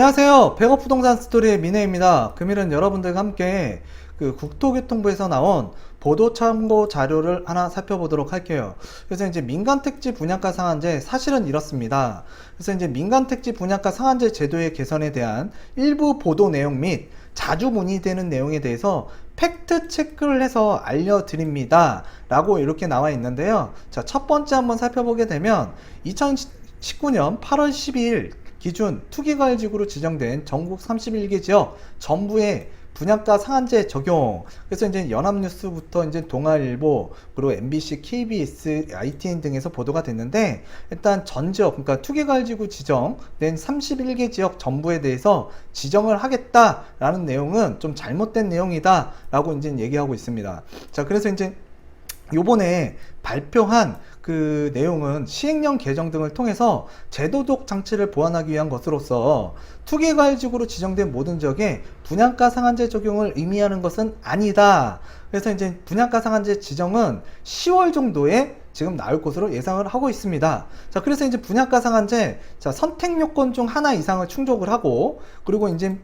안녕하세요. 백업부동산 스토리의 민혜입니다. 금일은 여러분들과 함께 국토교통부에서 나온 보도 참고 자료를 하나 살펴보도록 할게요. 그래서 이제 민간택지 분양가 상한제 사실은 이렇습니다. 그래서 이제 민간택지 분양가 상한제 제도의 개선에 대한 일부 보도 내용 및 자주 문의되는 내용에 대해서 팩트 체크를 해서 알려드립니다. 라고 이렇게 나와 있는데요. 자, 첫 번째 한번 살펴보게 되면 2019년 8월 12일 기준 투기과열지구로 지정된 전국 31개 지역 전부의 분양가 상한제 적용. 그래서 이제 연합뉴스부터 이제 동아일보, 그리고 MBC, KBS, ITN 등에서 보도가 됐는데, 일단 전 지역, 그러니까 투기과열지구 지정된 31개 지역 전부에 대해서 지정을 하겠다라는 내용은 좀 잘못된 내용이다라고 이제 얘기하고 있습니다. 자, 그래서 이제 요번에 발표한 그 내용은 시행령 개정 등을 통해서 제도적 장치를 보완하기 위한 것으로서 투기과열지구로 지정된 모든 지역에 분양가 상한제 적용을 의미하는 것은 아니다. 그래서 이제 분양가 상한제 지정은 10월 정도에 지금 나올 것으로 예상을 하고 있습니다. 자, 그래서 이제 분양가 상한제, 자, 선택 요건 중 하나 이상을 충족을 하고, 그리고 이제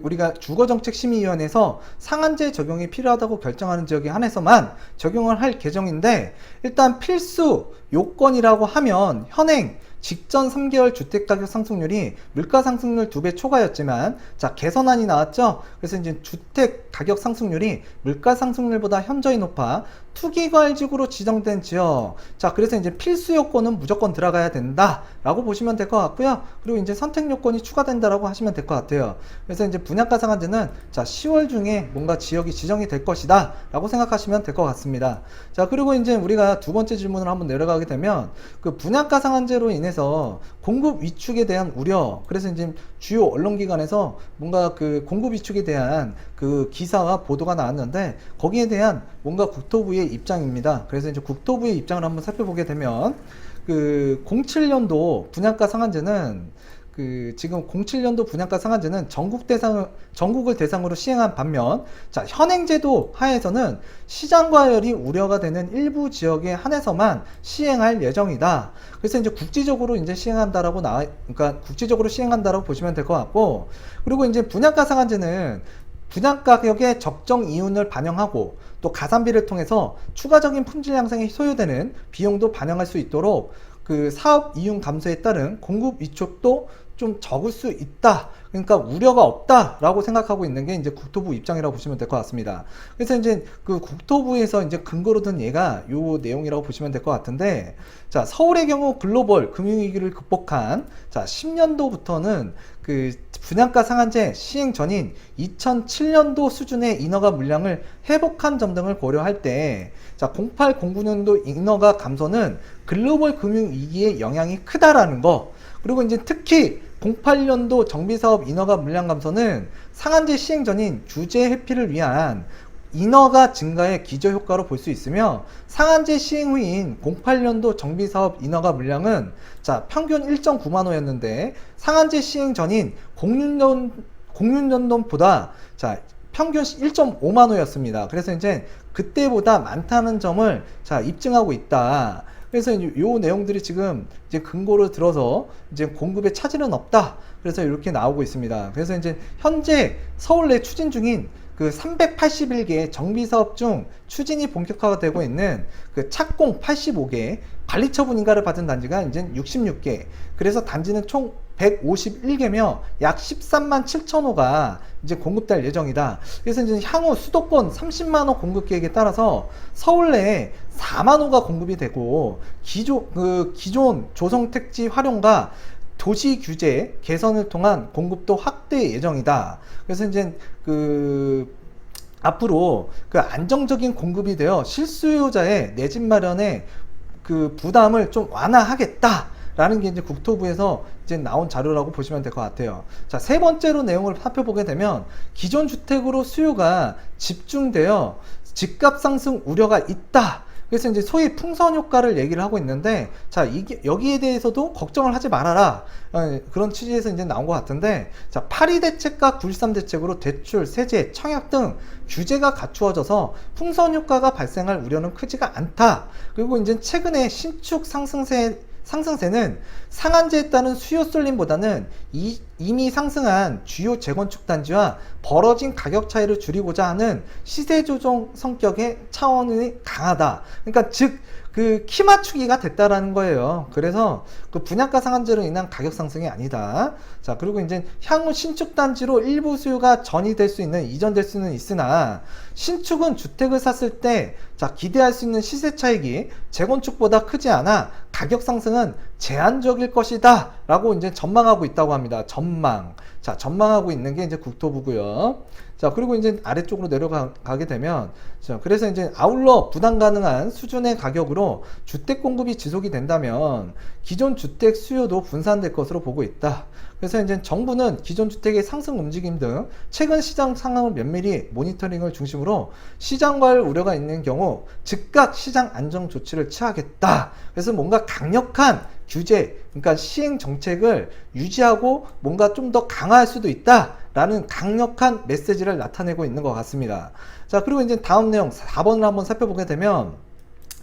우리가 주거정책심의위원회에서 상한제 적용이 필요하다고 결정하는 지역에 한해서만 적용을 할 개정인데, 일단 필수 요건이라고 하면 현행 직전 3개월 주택가격 상승률이 물가 상승률 2배 초과였지만, 자, 개선안이 나왔죠. 그래서 이제 주택 가격 상승률이 물가 상승률보다 현저히 높아 투기과열지구로 지정된 지역. 자, 그래서 이제 필수 요건은 무조건 들어가야 된다라고 보시면 될 것 같고요. 그리고 이제 선택 요건이 추가된다라고 하시면 될 것 같아요. 그래서 이제 분양가 상한제는 자, 10월 중에 뭔가 지역이 지정이 될 것이다라고 생각하시면 될 것 같습니다. 자, 그리고 이제 우리가 두 번째 질문을 한번 내려가게 되면 그 분양가 상한제로 인해서 공급 위축에 대한 우려. 그래서 이제 주요 언론기관에서 뭔가 그 공급 위축에 대한 그 기사와 보도가 나왔는데 거기에 대한 뭔가 국토부의 입장입니다. 그래서 이제 국토부의 입장을 한번 살펴보게 되면 그 07년도 분양가 상한제는 지금 07년도 분양가 상한제는 전국을 대상으로 시행한 반면, 자, 현행제도 하에서는 시장 과열이 우려가 되는 일부 지역에 한해서만 시행할 예정이다. 그래서 이제 국지적으로 이제 그러니까 국지적으로 시행한다라고 보시면 될 것 같고, 그리고 이제 분양가 상한제는 분양가격의 적정 이윤을 반영하고 또 가산비를 통해서 추가적인 품질 향상에 소요되는 비용도 반영할 수 있도록 그 사업 이윤 감소에 따른 공급 위축도 좀 적을 수 있다. 그러니까 우려가 없다라고 생각하고 있는 게 이제 국토부 입장이라고 보시면 될 것 같습니다. 그래서 이제 그 국토부에서 이제 근거로 든 얘가 요 내용이라고 보시면 될 것 같은데, 자, 서울의 경우 글로벌 금융위기를 극복한 자 10년도부터는 그 분양가 상한제 시행 전인 2007년도 수준의 인허가 물량을 회복한 점 등을 고려할 때, 자, 08, 09년도 인허가 감소는 글로벌 금융위기의 영향이 크다라는 거. 그리고 이제 특히 08년도 정비사업 인허가 물량 감소는 상한제 시행 전인 규제 회피를 위한 인허가 증가의 기저효과로 볼 수 있으며, 상한제 시행 후인 08년도 정비사업 인허가 물량은 자, 평균 1.9만 호였는데 상한제 시행 전인 06년도보다 자, 평균 1.5만 호였습니다. 그래서 이제 그때보다 많다는 점을 자, 입증하고 있다. 그래서 요 내용들이 지금 이제 근거를 들어서 이제 공급에 차질은 없다. 그래서 이렇게 나오고 있습니다. 그래서 이제 현재 서울 내 추진 중인 그 381개 정비사업 중 추진이 본격화가 되고 있는 그 착공 85개, 관리처분 인가를 받은 단지가 이제 66개. 그래서 단지는 총 151개며 약 13만 7천 호가 이제 공급될 예정이다. 그래서 이제 향후 수도권 30만 호 공급 계획에 따라서 서울 내에 4만 호가 공급이 되고, 기존 조성택지 활용과 도시 규제 개선을 통한 공급도 확대 예정이다. 그래서 이제 앞으로 안정적인 공급이 되어 실수요자의 내 집 마련에 그 부담을 좀 완화하겠다. 라는 게 이제 국토부에서 이제 나온 자료라고 보시면 될 것 같아요. 자, 세 번째로 내용을 살펴보게 되면 기존 주택으로 수요가 집중되어 집값 상승 우려가 있다. 그래서 이제 소위 풍선 효과를 얘기를 하고 있는데, 자, 여기에 대해서도 걱정을 하지 말아라. 그런 취지에서 이제 나온 것 같은데, 자, 8.2 대책과 9.13 대책으로 대출, 세제, 청약 등 규제가 갖추어져서 풍선 효과가 발생할 우려는 크지가 않다. 그리고 이제 최근에 신축 상승세 상승세는 상한제에 따른 수요 쏠림보다는 이미 상승한 주요 재건축 단지와 벌어진 가격 차이를 줄이고자 하는 시세 조정 성격의 차원이 강하다. 그러니까 즉 그 키 맞추기가 됐다라는 거예요. 그래서 그 분양가 상한제로 인한 가격 상승이 아니다. 자, 그리고 이제 향후 신축 단지로 일부 수요가 전이될 수 있는, 이전될 수는 있으나 신축은 주택을 샀을 때 자, 기대할 수 있는 시세 차익이 재건축보다 크지 않아 가격 상승은 제한적일 것이다 라고 이제 전망하고 있다고 합니다. 전망. 자, 전망하고 있는 게 이제 국토부고요. 자, 그리고 이제 아래쪽으로 내려가게 되면, 자, 그래서 이제 아울러 부담 가능한 수준의 가격으로 주택 공급이 지속이 된다면 기존 주택 수요도 분산될 것으로 보고 있다. 그래서 이제 정부는 기존 주택의 상승 움직임 등 최근 시장 상황을 면밀히 모니터링을 중심으로 시장 과열 우려가 있는 경우 즉각 시장 안정 조치를 취하겠다. 그래서 뭔가 강력한 규제, 그러니까 시행 정책을 유지하고 뭔가 좀 더 강화할 수도 있다 라는 강력한 메시지를 나타내고 있는 것 같습니다. 자, 그리고 이제 다음 내용 4번을 한번 살펴보게 되면,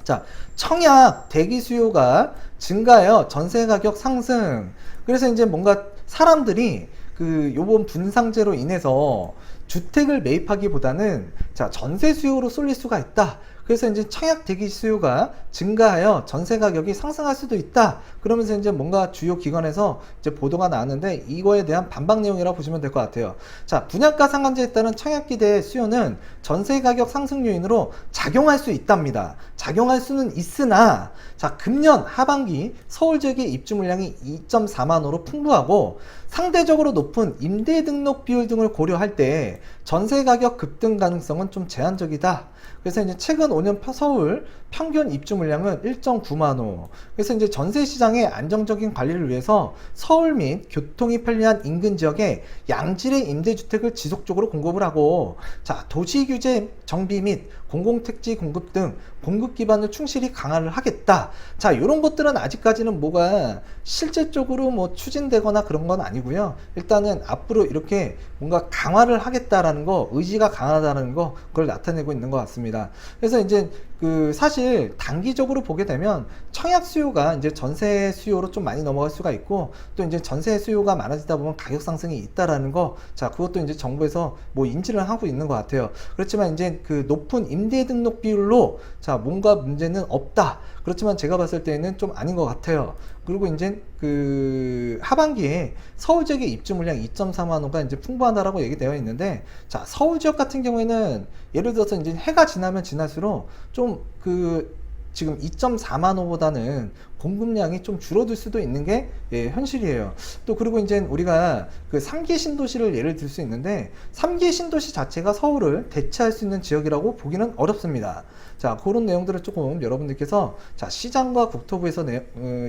자, 청약 대기 수요가 증가하여 전세 가격 상승. 그래서 이제 뭔가 사람들이 그 요번 분상제로 인해서 주택을 매입하기보다는 자, 전세 수요로 쏠릴 수가 있다. 그래서 이제 청약 대기 수요가 증가하여 전세 가격이 상승할 수도 있다. 그러면서 이제 뭔가 주요 기관에서 이제 보도가 나왔는데 이거에 대한 반박 내용이라고 보시면 될 것 같아요. 자, 분양가 상한제에 따른 청약 기대 수요는 전세 가격 상승 요인으로 작용할 수 있답니다. 작용할 수는 있으나 자, 금년 하반기 서울 지역의 입주 물량이 2.4만 호로 풍부하고 상대적으로 높은 임대 등록 비율 등을 고려할 때 전세 가격 급등 가능성은 좀 제한적이다. 그래서 이제 최근 5년 서울 평균 입주 물량은 1.9만 호. 그래서 이제 전세 시장의 안정적인 관리를 위해서 서울 및 교통이 편리한 인근 지역에 양질의 임대주택을 지속적으로 공급을 하고, 자, 도시 규제 정비 및 공공택지 공급 등 공급 기반을 충실히 강화를 하겠다. 자, 이런 것들은 아직까지는 뭐가 실질적으로 뭐 추진되거나 그런 건 아니고요. 일단은 앞으로 이렇게 뭔가 강화를 하겠다라는 거, 의지가 강하다는 거, 그걸 나타내고 있는 것 같습니다. 그래서 이제 그 사실 단기적으로 보게 되면 청약 수요가 이제 전세 수요로 좀 많이 넘어갈 수가 있고, 또 이제 전세 수요가 많아지다 보면 가격 상승이 있다라는 거, 자, 그것도 이제 정부에서 뭐 인지를 하고 있는 것 같아요. 그렇지만 이제 그 높은 임대 등록 비율로 자, 뭔가 문제는 없다. 그렇지만 제가 봤을 때는 좀 아닌 것 같아요. 그리고 이제 그 하반기에 서울 지역의 입주 물량 2.4만 호가 이제 풍부하다라고 얘기되어 있는데, 자, 서울 지역 같은 경우에는 예를 들어서 이제 해가 지나면 지날수록 좀 그 지금 2.4만 호보다는 공급량이 좀 줄어들 수도 있는 게 현실이에요. 또 그리고 이제 우리가 그 3기 신도시를 예를 들 수 있는데 3기 신도시 자체가 서울을 대체할 수 있는 지역이라고 보기는 어렵습니다. 자, 그런 내용들을 조금 여러분들께서 자, 시장과 국토부에서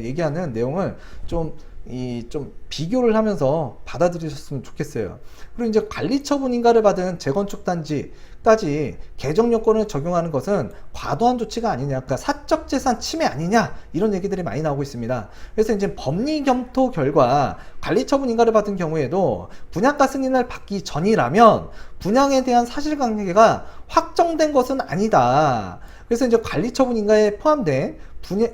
얘기하는 내용을 좀 비교를 하면서 받아들이셨으면 좋겠어요. 그리고 이제 관리 처분 인가를 받은 재건축 단지까지 개정 요건을 적용하는 것은 과도한 조치가 아니냐, 그러니까 사적 재산 침해 아니냐, 이런 얘기들이 많이 나오고 있습니다. 그래서 이제 법리 검토 결과 관리 처분 인가를 받은 경우에도 분양가 승인을 받기 전이라면 분양에 대한 사실관계가 확정된 것은 아니다. 그래서 이제 관리 처분 인가에 포함된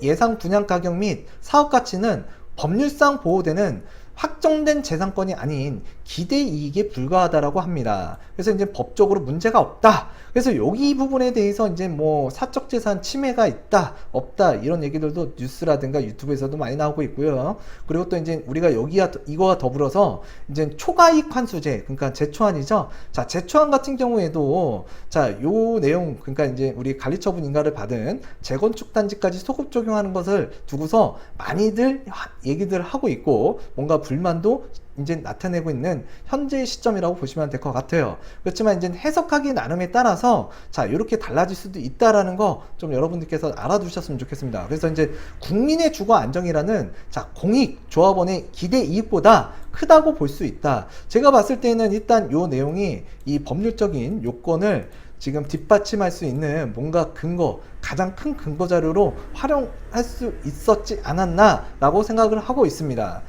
예상 분양 가격 및 사업 가치는 법률상 보호되는 확정된 재산권이 아닌 기대 이익에 불과하다라고 합니다. 그래서 이제 법적으로 문제가 없다. 그래서 여기 부분에 대해서 이제 뭐 사적 재산 침해가 있다, 없다, 이런 얘기들도 뉴스라든가 유튜브에서도 많이 나오고 있고요. 그리고 또 이제 우리가 이거와 더불어서 이제 초과이익 환수제, 그러니까 제초안이죠. 자, 제초안 같은 경우에도 자, 요 내용, 그러니까 이제 우리 관리처분 인가를 받은 재건축 단지까지 소급 적용하는 것을 두고서 많이들 얘기들 하고 있고, 뭔가 불만도 이제 나타내고 있는 현재의 시점이라고 보시면 될 것 같아요. 그렇지만 이제 해석하기 나름에 따라서 자, 이렇게 달라질 수도 있다라는 거 좀 여러분들께서 알아두셨으면 좋겠습니다. 그래서 이제 국민의 주거 안정이라는 자, 공익 조합원의 기대 이익보다 크다고 볼 수 있다. 제가 봤을 때는 일단 요 내용이 이 법률적인 요건을 지금 뒷받침할 수 있는 뭔가 근거, 가장 큰 근거 자료로 활용할 수 있었지 않았나 라고 생각을 하고 있습니다.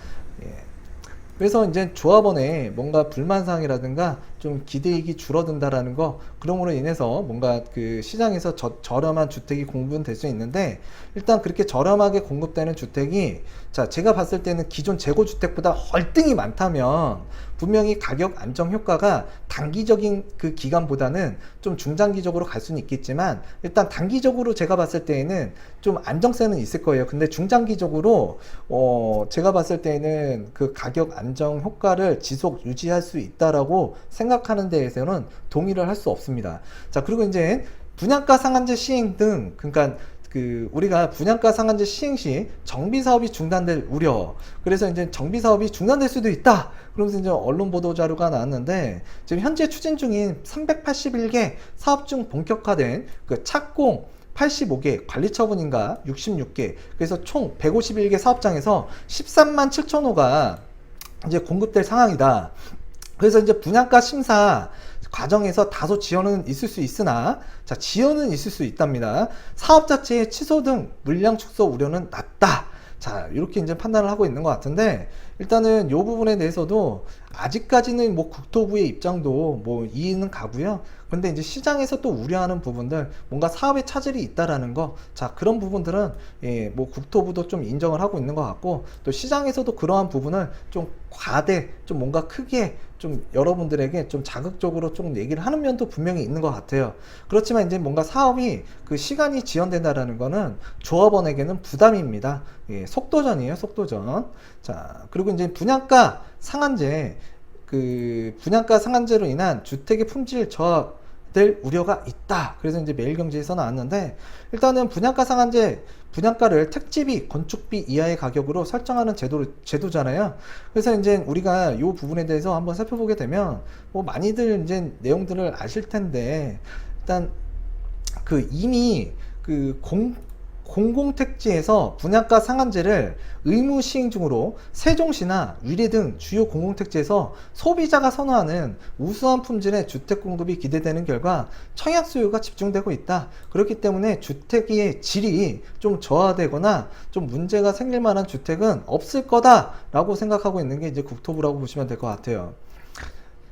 그래서 이제 조합원의 뭔가 불만사항이라든가 좀 기대익이 줄어든다라는 거, 그럼으로 인해서 뭔가 그 시장에서 저렴한 주택이 공급될 수 있는데, 일단 그렇게 저렴하게 공급되는 주택이, 자, 제가 봤을 때는 기존 재고주택보다 월등히 많다면 분명히 가격 안정 효과가 단기적인 그 기간보다는 좀 중장기적으로 갈 수는 있겠지만, 일단 단기적으로 제가 봤을 때에는 좀 안정세는 있을 거예요. 근데 중장기적으로 제가 봤을 때는 그 가격 안정 효과를 지속 유지할 수 있다라고 생각하는 데에서는 동의를 할 수 없습니다. 자, 그리고 이제 분양가 상한제 시행 등, 그러니까 그 우리가 분양가 상한제 시행 시 정비 사업이 중단될 우려, 그래서 이제 정비 사업이 중단될 수도 있다, 그러면서 이제 언론 보도 자료가 나왔는데, 지금 현재 추진 중인 381개 사업 중 본격화된 그 착공 85개, 관리 처분인가 66개, 그래서 총 151개 사업장에서 13만 7천 호가 이제 공급될 상황이다. 그래서 이제 분양가 심사 과정에서 다소 지연은 있을 수 있으나, 자, 지연은 있을 수 있답니다. 사업 자체의 취소 등 물량 축소 우려는 낮다. 자, 이렇게 이제 판단을 하고 있는 것 같은데, 일단은 이 부분에 대해서도 아직까지는 뭐 국토부의 입장도 뭐 이해는 가고요. 근데 이제 시장에서 또 우려하는 부분들, 뭔가 사업에 차질이 있다라는 거, 자, 그런 부분들은 예, 뭐 국토부도 좀 인정을 하고 있는 것 같고, 또 시장에서도 그러한 부분을 좀 과대, 좀 뭔가 크게 좀 여러분들에게 좀 자극적으로 좀 얘기를 하는 면도 분명히 있는 것 같아요. 그렇지만 이제 뭔가 사업이 그 시간이 지연된다라는 거는 조합원에게는 부담입니다. 예, 속도전이에요, 속도전. 자, 그리고 이제 분양가 상한제, 그 분양가 상한제로 인한 주택의 품질 저하될 우려가 있다. 그래서 이제 매일경제에서 나왔는데, 일단은 분양가 상한제, 분양가를 택지비, 건축비 이하의 가격으로 설정하는 제도잖아요. 그래서 이제 우리가 이 부분에 대해서 한번 살펴보게 되면 뭐 많이들 이제 내용들을 아실 텐데, 일단 그 이미 그 공공택지에서 분양가 상한제를 의무 시행 중으로 세종시나 위례 등 주요 공공택지에서 소비자가 선호하는 우수한 품질의 주택 공급이 기대되는 결과 청약 수요가 집중되고 있다. 그렇기 때문에 주택의 질이 좀 저하되거나 좀 문제가 생길 만한 주택은 없을 거다라고 생각하고 있는 게 이제 국토부라고 보시면 될 것 같아요.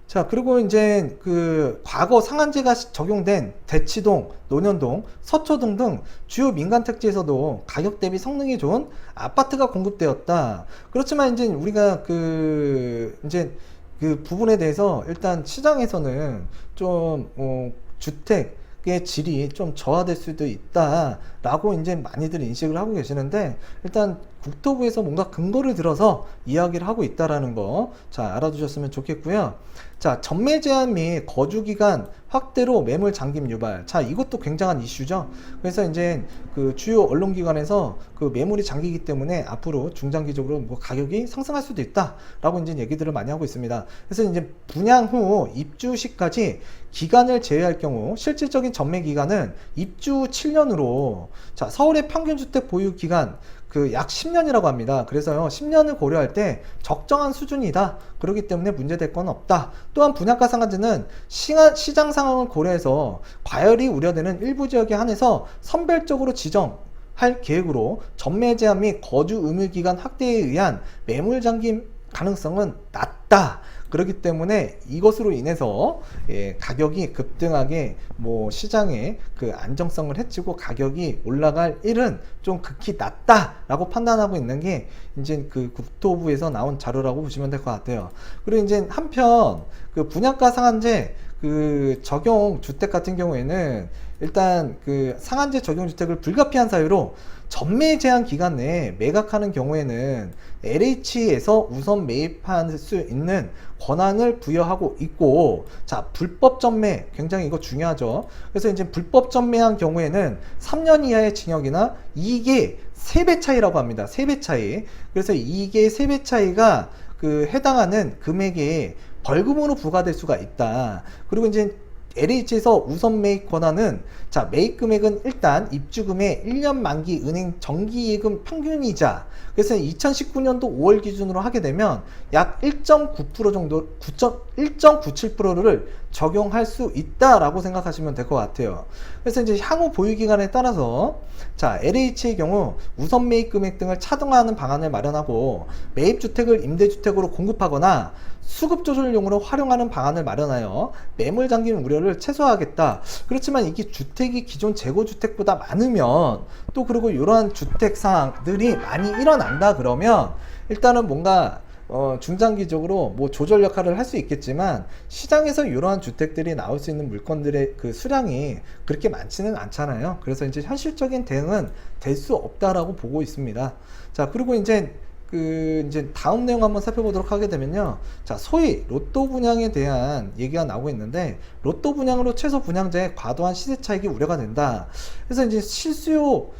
자, 그리고 이제 그 과거 상한제가 적용된 대치동, 논현동, 서초동 등 주요 민간 택지에서도 가격 대비 성능이 좋은 아파트가 공급되었다. 그렇지만 이제 우리가 그 이제 그 부분에 대해서 일단 시장에서는 좀 주택의 질이 좀 저하될 수도 있다라고 이제 많이들 인식을 하고 계시는데, 일단 국토부에서 뭔가 근거를 들어서 이야기를 하고 있다라는 거, 자, 알아두셨으면 좋겠고요. 자, 전매 제한 및 거주 기간 확대로 매물 잠김 유발. 자, 이것도 굉장한 이슈죠. 그래서 이제 그 주요 언론기관에서 그 매물이 잠기기 때문에 앞으로 중장기적으로 뭐 가격이 상승할 수도 있다라고 이제 얘기들을 많이 하고 있습니다. 그래서 이제 분양 후 입주 시까지 기간을 제외할 경우 실질적인 전매 기간은 입주 후 7년으로, 자, 서울의 평균 주택 보유 기간 그 약 10년이라고 합니다. 그래서요, 10년을 고려할 때 적정한 수준이다. 그렇기 때문에 문제될 건 없다. 또한 분양가 상한제는 시장 상황을 고려해서 과열이 우려되는 일부 지역에 한해서 선별적으로 지정할 계획으로 전매 제한 및 거주 의무 기간 확대에 의한 매물 잠김 가능성은 낮다. 그렇기 때문에 이것으로 인해서 예, 가격이 급등하게 뭐 시장의 그 안정성을 해치고 가격이 올라갈 일은 좀 극히 낮다라고 판단하고 있는 게 이제 그 국토부에서 나온 자료라고 보시면 될 것 같아요. 그리고 이제 한편 그 분양가 상한제 그 적용 주택 같은 경우에는 일단 그 상한제 적용 주택을 불가피한 사유로 전매 제한 기간 내에 매각하는 경우에는 LH에서 우선 매입할 수 있는 권한을 부여하고 있고, 자, 불법 전매 굉장히 이거 중요하죠. 그래서 이제 불법 전매한 경우에는 3년 이하의 징역이나 이익의 3배 차이라고 합니다. 3배 차이. 그래서 이익의 3배 차이가 그 해당하는 금액에 벌금으로 부과될 수가 있다. 그리고 이제 LH에서 우선 매입 권한은 자, 매입 금액은 일단 입주금의 1년 만기 은행 정기예금 평균이자, 그래서 2019년도 5월 기준으로 하게 되면 약 1.9% 정도, 1.97%를 적용할 수 있다라고 생각하시면 될 것 같아요. 그래서 이제 향후 보유 기간에 따라서 자, LH의 경우 우선 매입 금액 등을 차등화하는 방안을 마련하고 매입 주택을 임대주택으로 공급하거나 수급 조절용으로 활용하는 방안을 마련하여 매물 잠김 우려를 최소화하겠다. 그렇지만 이게 주택이 기존 재고주택보다 많으면 또 그리고 이러한 주택 상황들이 많이 일어난다 그러면 일단은 뭔가 중장기적으로 뭐 조절 역할을 할 수 있겠지만 시장에서 이러한 주택들이 나올 수 있는 물건들의 그 수량이 그렇게 많지는 않잖아요. 그래서 이제 현실적인 대응은 될 수 없다라고 보고 있습니다. 자, 그리고 이제 이제 다음 내용 한번 살펴보도록 하게 되면요. 자, 소위 로또 분양에 대한 얘기가 나오고 있는데, 로또 분양으로 최소 분양자의 과도한 시세 차익이 우려가 된다. 그래서 이제 실수요,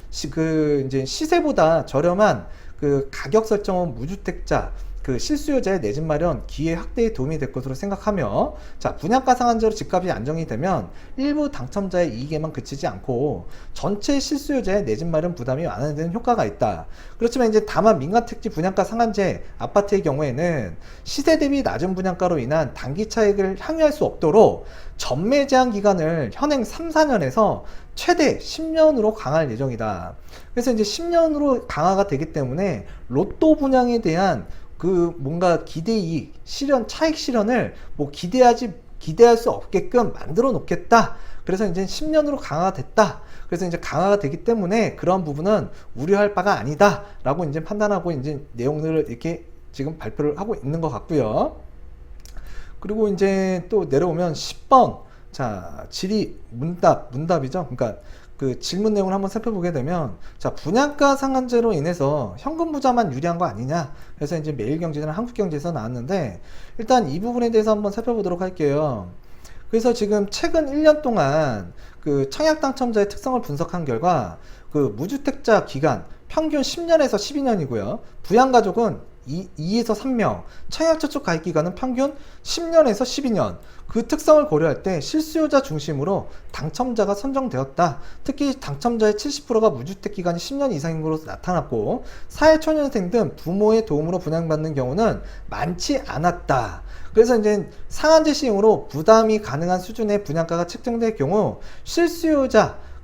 이제 시세보다 저렴한 그 가격 설정은 무주택자, 그 실수요자의 내 집 마련 기회 확대에 도움이 될 것으로 생각하며, 자, 분양가 상한제로 집값이 안정이 되면 일부 당첨자의 이익에만 그치지 않고 전체 실수요자의 내 집 마련 부담이 완화되는 효과가 있다. 그렇지만 이제 다만 민간택지 분양가 상한제 아파트의 경우에는 시세 대비 낮은 분양가로 인한 단기 차익을 향유할 수 없도록 전매 제한 기간을 현행 3, 4년에서 최대 10년으로 강화할 예정이다. 그래서 이제 10년으로 강화가 되기 때문에 로또 분양에 대한 그 뭔가 기대이익 실현, 차익 실현을 뭐 기대할 수 없게끔 만들어 놓겠다. 그래서 이제 10년으로 강화가 됐다. 그래서 이제 강화가 되기 때문에 그런 부분은 우려할 바가 아니다 라고 이제 판단하고 이제 내용들을 이렇게 지금 발표를 하고 있는 것 같고요. 그리고 이제 또 내려오면 10번, 자, 질의 문답이죠. 그러니까 그 질문 내용을 한번 살펴보게 되면, 자, 분양가 상한제로 인해서 현금 부자만 유리한 거 아니냐. 그래서 이제 매일경제나 한국경제에서 나왔는데, 일단 이 부분에 대해서 한번 살펴보도록 할게요. 그래서 지금 최근 1년 동안 그 청약 당첨자의 특성을 분석한 결과, 그 무주택자 기간 평균 10년에서 12년이고요. 부양가족은 2에서 3명, 청약저축 가입 기간은 평균 10년에서 12년. 그 특성을 고려할 때 실수요자 중심으로 당첨자가 선정되었다. 특히 당첨자의 70%가 무주택 기간이 10년 이상인 것으로 나타났고, 사회초년생 등 부모의 도움으로 분양받는 경우는 많지 않았다. 그래서 이제 상한제 시행으로 부담이 가능한 수준의 분양가가 책정될 경우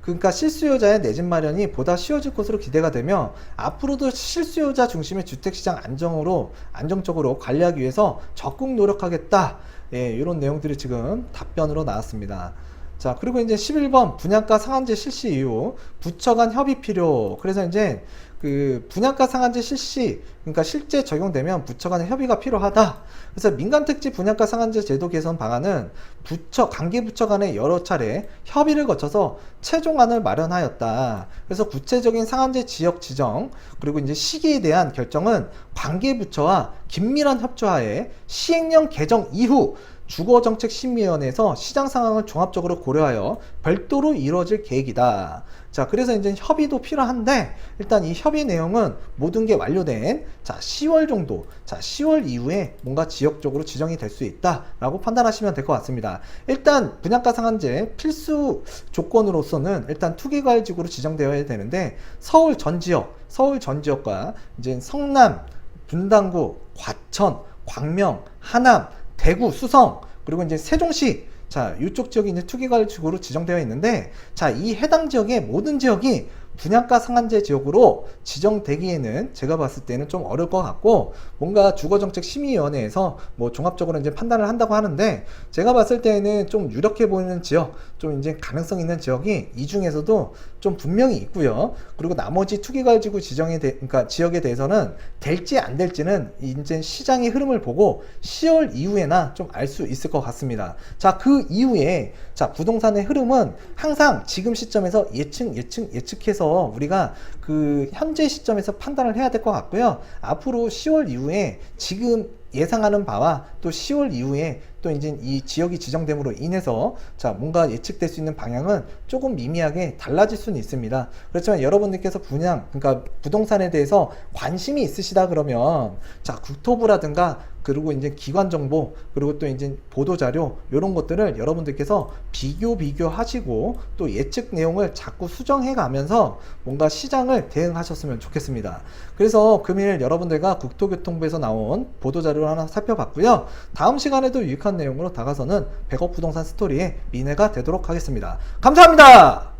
그러니까 실수요자의 내 집 마련이 보다 쉬워질 것으로 기대가 되며, 앞으로도 실수요자 중심의 주택시장 안정적으로 관리하기 위해서 적극 노력하겠다. 예, 이런 내용들이 지금 답변으로 나왔습니다. 자, 그리고 이제 11번 분양가 상한제 실시 이후 부처 간 협의 필요. 그래서 이제 그 분양가 상한제 실시, 그러니까 실제 적용되면 부처 간의 협의가 필요하다. 그래서 민간택지 분양가 상한제 제도 개선 방안은 관계 부처 간에 여러 차례 협의를 거쳐서 최종안을 마련하였다. 그래서 구체적인 상한제 지역 지정, 그리고 이제 시기에 대한 결정은 관계 부처와 긴밀한 협조하에 시행령 개정 이후 주거정책심의위원회에서 시장 상황을 종합적으로 고려하여 별도로 이루어질 계획이다. 자, 그래서 이제 협의도 필요한데, 일단 이 협의 내용은 모든 게 완료된 10월 정도, 10월 이후에 뭔가 지역적으로 지정이 될 수 있다라고 판단하시면 될 것 같습니다. 일단 분양가 상한제 필수 조건으로서는 일단 투기과열지구로 지정되어야 되는데, 서울 전 지역과 이제 성남, 분당구, 과천, 광명, 하남, 대구, 수성, 그리고 이제 세종시, 자, 이쪽 지역이 이제 투기과열지구로 지정되어 있는데, 자, 이 해당 지역의 모든 지역이 분양가 상한제 지역으로 지정되기에는 제가 봤을 때는 좀 어려울 것 같고, 뭔가 주거정책심의위원회에서 뭐 종합적으로 이제 판단을 한다고 하는데, 제가 봤을 때는 좀 유력해 보이는 지역, 좀 이제 가능성 있는 지역이 이 중에서도 좀 분명히 있고요. 그리고 나머지 투기과열지구 그러니까 지역에 대해서는 될지 안 될지는 이제 시장의 흐름을 보고 10월 이후에나 좀 알 수 있을 것 같습니다. 자, 그 이후에 부동산의 흐름은 항상 지금 시점에서 예측해서 우리가 그 현재 시점에서 판단을 해야 될 것 같고요. 앞으로 10월 이후에 지금 예상하는 바와 또 10월 이후에 또 이제 이 지역이 지정됨으로 인해서 뭔가 예측될 수 있는 방향은 조금 미미하게 달라질 수는 있습니다. 그렇지만 여러분들께서 그러니까 부동산에 대해서 관심이 있으시다 그러면 국토부라든가 그리고 이제 기관 정보, 그리고 또 이제 보도 자료, 이런 것들을 여러분들께서 비교하시고 또 예측 내용을 자꾸 수정해 가면서 뭔가 시장을 대응하셨으면 좋겠습니다. 그래서 금일 여러분들과 국토교통부에서 나온 보도 자료를 하나 살펴봤고요. 다음 시간에도 유익한 내용으로 다가서는 100억 부동산 스토리의 미래가 되도록 하겠습니다. 감사합니다.